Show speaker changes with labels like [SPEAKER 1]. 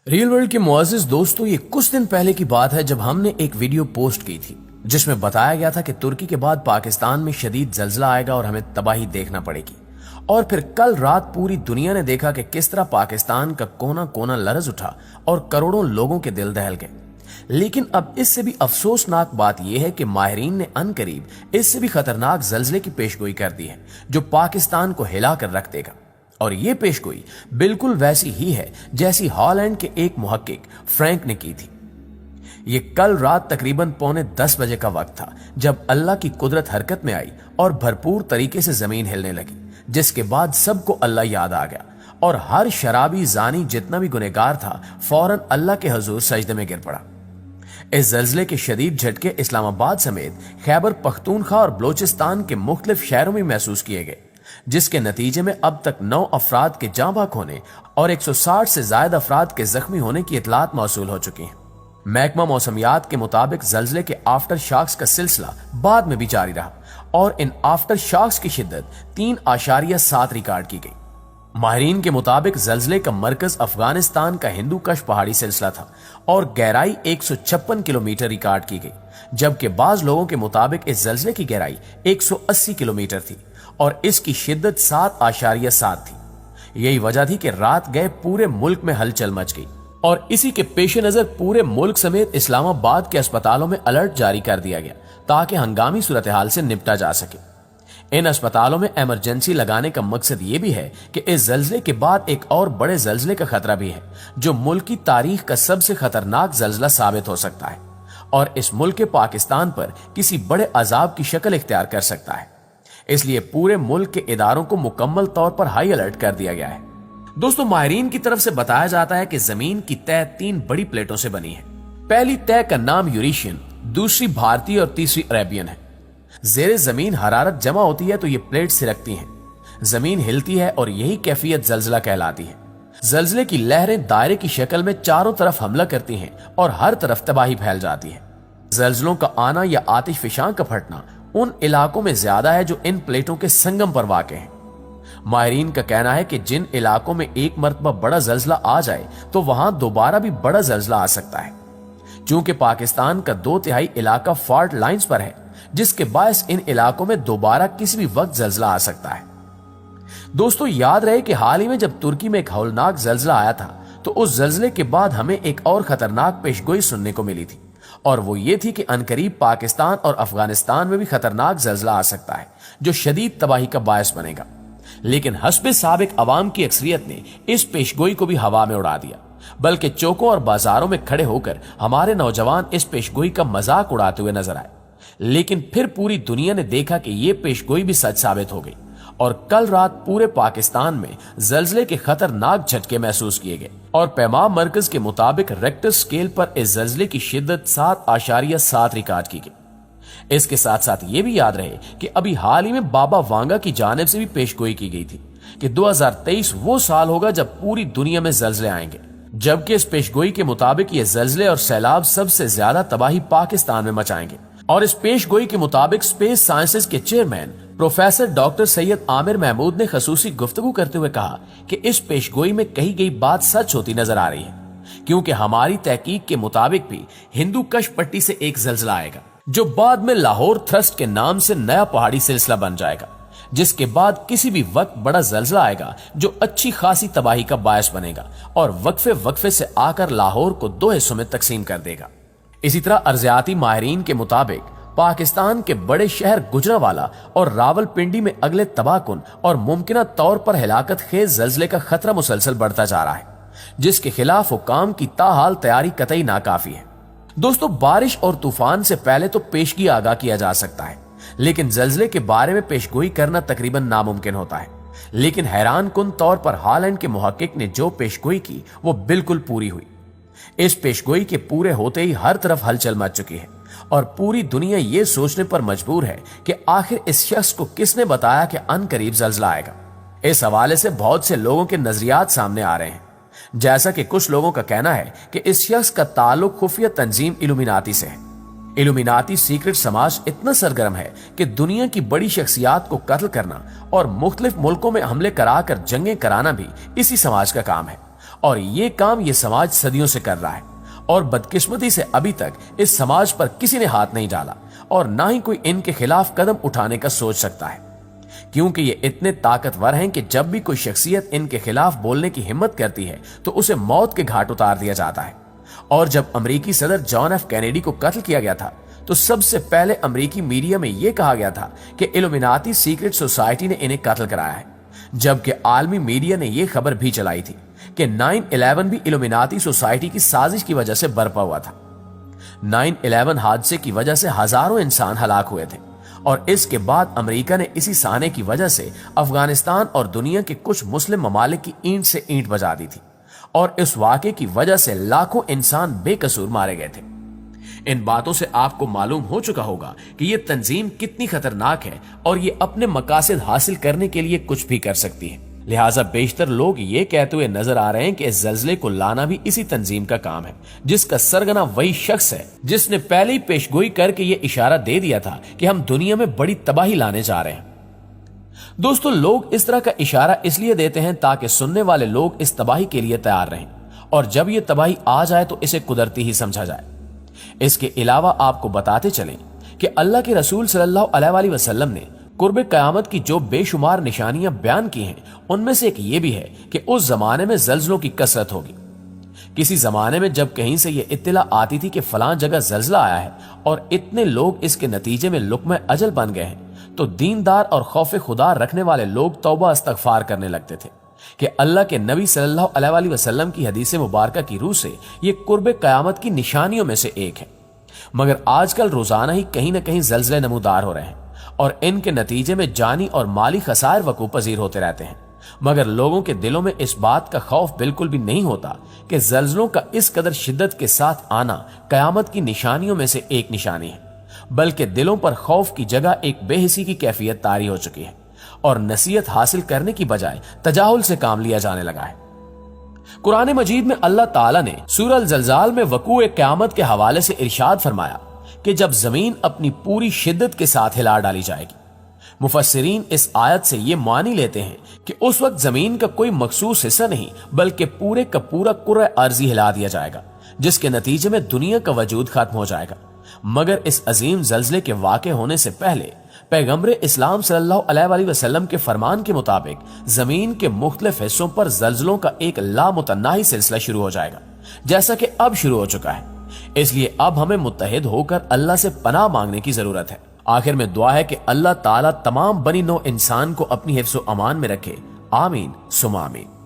[SPEAKER 1] Real world के मुअज़्ज़िज़ दोस्तों, ये कुछ दिन पहले की बात है जब हमने एक वीडियो पोस्ट की थी जिसमें बताया गया था कि तुर्की के बाद पाकिस्तान में शदीद जल्जला आएगा और हमें तबाही देखना पड़ेगी। और फिर कल रात पूरी दुनिया ने देखा कि किस तरह पाकिस्तान का कोना कोना लरज उठा और करोड़ों लोगों के दिल दहल गए। लेकिन अब इससे भी अफसोसनाक बात यह है कि माहिरीन ने अनकरीब इससे भी खतरनाक जल्जले की पेशगोई कर दी है जो पाकिस्तान को हिला कर रख देगा। और ये पेशगोई बिल्कुल वैसी ही है जैसी हॉलैंड के एक मुहक्किक फ्रैंक ने की थी। ये कल रात तकरीबन 9:45 बजे का वक्त था जब अल्लाह की कुदरत हरकत में आई और भरपूर तरीके से जमीन हिलने लगी, जिसके बाद सबको अल्लाह याद आ गया और हर शराबी जानी जितना भी गुनहगार था फौरन अल्लाह के हुजूर सजदे में गिर पड़ा। इस जल्जले के शदीद झटके इस्लामाबाद समेत खैबर पख्तूनख्वा और बलोचिस्तान के मुख्तलिफ शहरों में महसूस किए गए, जिसके नतीजे में अब तक 9 अफराद के जाँ बहक होने और 160 से ज्यादा अफराद के जख्मी होने की इतलात मौसूल हो चुकी हैं। महकमा मौसमियात के मुताबिक जल्जले के आफ्टर शॉक्स का सिलसिला बाद में भी जारी रहा और इन आफ्टर शॉक्स की शिद्दत 3.7 रिकॉर्ड की गई। माहिरीन के मुताबिक जल्जले का मरकज अफगानिस्तान का हिंदू कश पहाड़ी सिलसिला था और गहराई 156 किलोमीटर रिकॉर्ड की गई, जबकि बाज लोगों के मुताबिक इस जल्जले की गहराई 180 किलोमीटर थी और इसकी शिद्दत 7.7 थी। यही वजह थी कि रात गए पूरे मुल्क में हलचल मच गई और इसी के पेश नजर पूरे मुल्क समेत इस्लामाबाद के अस्पतालों में अलर्ट जारी कर दिया गया ताकि हंगामी सूरत हाल से निपटा जा सके। इन अस्पतालों में इमरजेंसी लगाने का मकसद ये भी है कि इस जल्जले के बाद एक और बड़े जल्जले का खतरा भी है जो मुल्क की तारीख का सबसे खतरनाक जल्जला साबित हो सकता है और इस मुल्क के पाकिस्तान पर किसी बड़े अजाब की शक्ल इख्तियार कर सकता है। इसलिए पूरे मुल्क के इदारों को मुकम्मल तौर पर हाई अलर्ट कर दिया गया है। दोस्तों, माहिरीन की तरफ से बताया जाता है कि जमीन की तह 3 बड़ी प्लेटों से बनी है। पहली तह का नाम यूरेशियन, दूसरी भारतीय और तीसरी अरेबियन है। जेरे जमीन हरारत जमा होती है तो ये प्लेट सिरकती हैं, जमीन हिलती है और यही कैफियत जल्जला कहलाती है। जल्जले की लहरें दायरे की शक्ल में चारों तरफ हमला करती हैं और हर तरफ तबाही फैल जाती है। जल्जलों का आना या आतिश फिशां का फटना उन इलाकों में ज्यादा है जो इन प्लेटों के संगम पर वाक़ हैं। माहिरीन का कहना है कि जिन इलाकों में एक मरतबा बड़ा जल्जला आ जाए तो वहां दोबारा भी बड़ा जल्जला आ सकता है। चूंकि पाकिस्तान का 2/3 इलाका फॉल्ट लाइंस पर है, जिसके बायस इन इलाकों में दोबारा किसी भी वक्त जल्जला आ सकता है। दोस्तों, याद रहे कि हाल ही में जब तुर्की में एक हौलनाक जल्जला आया था तो उस जल्जले के बाद हमें एक और खतरनाक पेशगोई सुनने को मिली थी और वो ये थी कि अनकरीब पाकिस्तान और अफगानिस्तान में भी खतरनाक जल्जला आ सकता है जो शदीद तबाही का बायस बनेगा। लेकिन हस्बे साबिक अवाम की अक्सरियत ने इस पेशगोई को भी हवा में उड़ा दिया, बल्कि चौकों और बाजारों में खड़े होकर हमारे नौजवान इस पेशगोई का मजाक उड़ाते हुए नजर आए। लेकिन फिर पूरी दुनिया ने देखा कि यह पेशगोई भी सच साबित हो गई और कल रात पूरे पाकिस्तान में जल्जले के खतरनाक झटके महसूस किए गए और पैमाम मरकज के मुताबिक रेक्टर स्केल पर इस जल्जले की शिद्दत 7.7 रिकॉर्ड की गई। इसके साथ साथ ये भी याद रहे कि अभी हाल ही में बाबा वांगा की जानिब से भी पेशगोई की गई थी कि 2023 वो साल होगा जब पूरी दुनिया में जल्जले आएंगे, जबकि इस पेशगोई के मुताबिक ये जल्जले और सैलाब सबसे ज्यादा तबाही पाकिस्तान में मचाएंगे। और इस पेशगोई के मुताबिक स्पेस साइंसेज के chairman professor doctor Syed Amir Mahmood ने खसूसी गुफ्तगू करते हुए कहा कि इस पेशगोई में कही गई बात सच होती नजर आ रही है, क्योंकि हमारी तहकीक के मुताबिक भी हिंदू कश पट्टी से एक जल्जला आएगा जो बाद में लाहौर थ्रस्ट के नाम से नया पहाड़ी सिलसिला बन जाएगा, जिसके बाद किसी भी वक्त बड़ा जल्जला आएगा जो अच्छी खासी तबाही का बायस बनेगा और वक्फे वक्फे से आकर लाहौर को 2 हिस्सों में तकसीम कर देगा। इसी तरह अर्जियाती माहिरीन के मुताबिक पाकिस्तान के बड़े शहर गुजरावाला और रावलपिंडी में अगले तबाहकुन और मुमकिन तौर पर हिलाकत खेज जल्जले का खतरा मुसलसल बढ़ता जा रहा है, जिसके खिलाफ हुकाम की ताहाल तैयारी कतई नाकाफी है। दोस्तों, बारिश और तूफान से पहले तो पेशगी आगाह किया जा सकता है, लेकिन जल्जले के बारे में पेशगोई करना तकरीबन नामुमकिन होता है। लेकिन हैरान कुन तौर पर हॉलैंड के मुहक्किक ने जो पेशगोई की वो बिल्कुल पूरी हुई। इस पेशगोई के पूरे होते ही हर तरफ हलचल मच चुकी है और पूरी दुनिया ये सोचने पर मजबूर है कि आखिर इस शख्स को किसने बताया कि अनकरीब जल्जला आएगा। इस हवाले से बहुत से लोगों के नजरियात सामने आ रहे हैं, जैसा कि कुछ लोगों का कहना है कि इस शख्स का ताल्लुक खुफिया तंजीम इल्यूमिनाती से है। इल्यूमिनाती सीक्रेट समाज इतना सरगर्म है कि दुनिया की बड़ी शख्सियात को कत्ल करना और मुख्तलिफ मुल्कों में हमले कराकर जंगें कराना भी इसी समाज का काम है और ये काम ये समाज सदियों से कर रहा है और बदकिस्मती से अभी तक इस समाज पर किसी ने हाथ नहीं डाला और ना ही कोई इनके खिलाफ कदम उठाने का सोच सकता है, क्योंकि ये इतने ताकतवर हैं कि जब भी कोई शख्सियत इनके खिलाफ बोलने की हिम्मत करती है तो उसे मौत के घाट उतार दिया जाता है। और जब अमेरिकी सदर जॉन एफ कैनेडी को कत्ल किया गया था तो सबसे पहले अमेरिकी मीडिया में यह कहा गया था कि इल्यूमिनाती सीक्रेट सोसाइटी ने इन्हें कत्ल कराया है, जबकि आलमी मीडिया ने यह खबर भी चलाई थी कि 9/11 भी इल्यूमिनाती सोसाइटी की साजिश की वजह से बरपा हुआ था। 9/11 हादसे की वजह से हजारों इंसान हलाक हुए थे और इसके बाद अमेरिका ने इसी साने की वजह से अफगानिस्तान और दुनिया के कुछ मुस्लिम ममालिक की ईंट से ईंट बजा दी थी और इस वाक़े की वजह से लाखों इंसान बेकसूर मारे गए थे। इन बातों से आपको मालूम हो चुका होगा कि यह तंजीम कितनी खतरनाक है और ये अपने मकासद हासिल करने के लिए कुछ भी कर सकती है। लिहाजा बेशतर लोग ये कहते हुए नजर आ रहे हैं कि इस जल्जले को लाना भी इसी तंजीम का काम है, जिसका सरगना वही शख्स है जिसने पहले ही पेशगोई करके ये इशारा दे दिया था कि हम दुनिया में बड़ी तबाही लाने जा रहे हैं। दोस्तों, लोग इस तरह का इशारा इसलिए देते हैं ताकि सुनने वाले लोग इस तबाही के लिए तैयार रहें और जब ये तबाही आ जाए तो इसे कुदरती ही समझा जाए। इसके अलावा आपको बताते चलें कि अल्लाह के रसूल सल्लल्लाहु अलैहि वसल्लम ने कुर्ब क़यामत की जो बेशुमार निशानियां बयान की हैं, उनमें से एक ये भी है कि उस जमाने में जल्जलों की कसरत होगी। किसी जमाने में जब कहीं से ये इत्तला आती थी कि फलां जगह जल्जला आया है और इतने लोग इसके नतीजे में लुक़्मा अजल बन गए हैं, तो दीनदार और खौफ खुदा रखने वाले लोग तौबा इस्तगफार करने लगते थे कि अल्लाह के नबी सल्लल्लाहु अलैहि वसल्लम की हदीस मुबारका की रूह से ये कुर्ब क़यामत की निशानियों में से एक है। मगर आजकल रोजाना ही कहीं न कहीं जल्जले नमूदार हो रहे हैं और इनके नतीजे में जानी और माली खसायर वकूअ पजीर होते रहते हैं, मगर लोगों के दिलों में इस बात का खौफ बिल्कुल भी नहीं होता कि जल्जलों का इस कदर शिद्दत के साथ आना कयामत की निशानियों में से एक निशानी है, बल्कि दिलों पर खौफ की जगह एक बेहिसी की कैफियत तारी हो चुकी है और नसीहत हासिल करने की बजाय तजाहुल से काम लिया जाने लगा है। कुरान मजीद में अल्लाह ताला ने सूरह अल-ज़लज़ाल में वक़ूअ क़यामत के हवाले से इरशाद फरमाया कि जब जमीन अपनी पूरी शिद्दत के साथ हिला डाली जाएगी। मुफस्सिरीन इस आयत से ये मानी लेते हैं कि उस वक्त जमीन का कोई मखसूस हिस्सा नहीं बल्कि पूरे का पूरा कुर्रा अर्जी हिला दिया जाएगा, जिसके नतीजे में दुनिया का वजूद खत्म हो जाएगा। मगर इस अजीम जल्जले के वाक़े होने से पहले पैगंबर इस्लाम सल्लल्लाहु अलैहि वसल्लम के फरमान के मुताबिक जमीन के मुख्तलिफ हिस्सों पर जल्जलों का एक लामुतनाही सिलसिला शुरू हो जाएगा, जैसा कि अब शुरू हो चुका है। इसलिए अब हमें मुत्तहिद होकर अल्लाह से पनाह मांगने की जरूरत है। आखिर में दुआ है कि अल्लाह ताला तमाम बनी नौ इंसान को अपनी हिफ्ज़ व अमान में रखे। आमीन सुमा आमीन।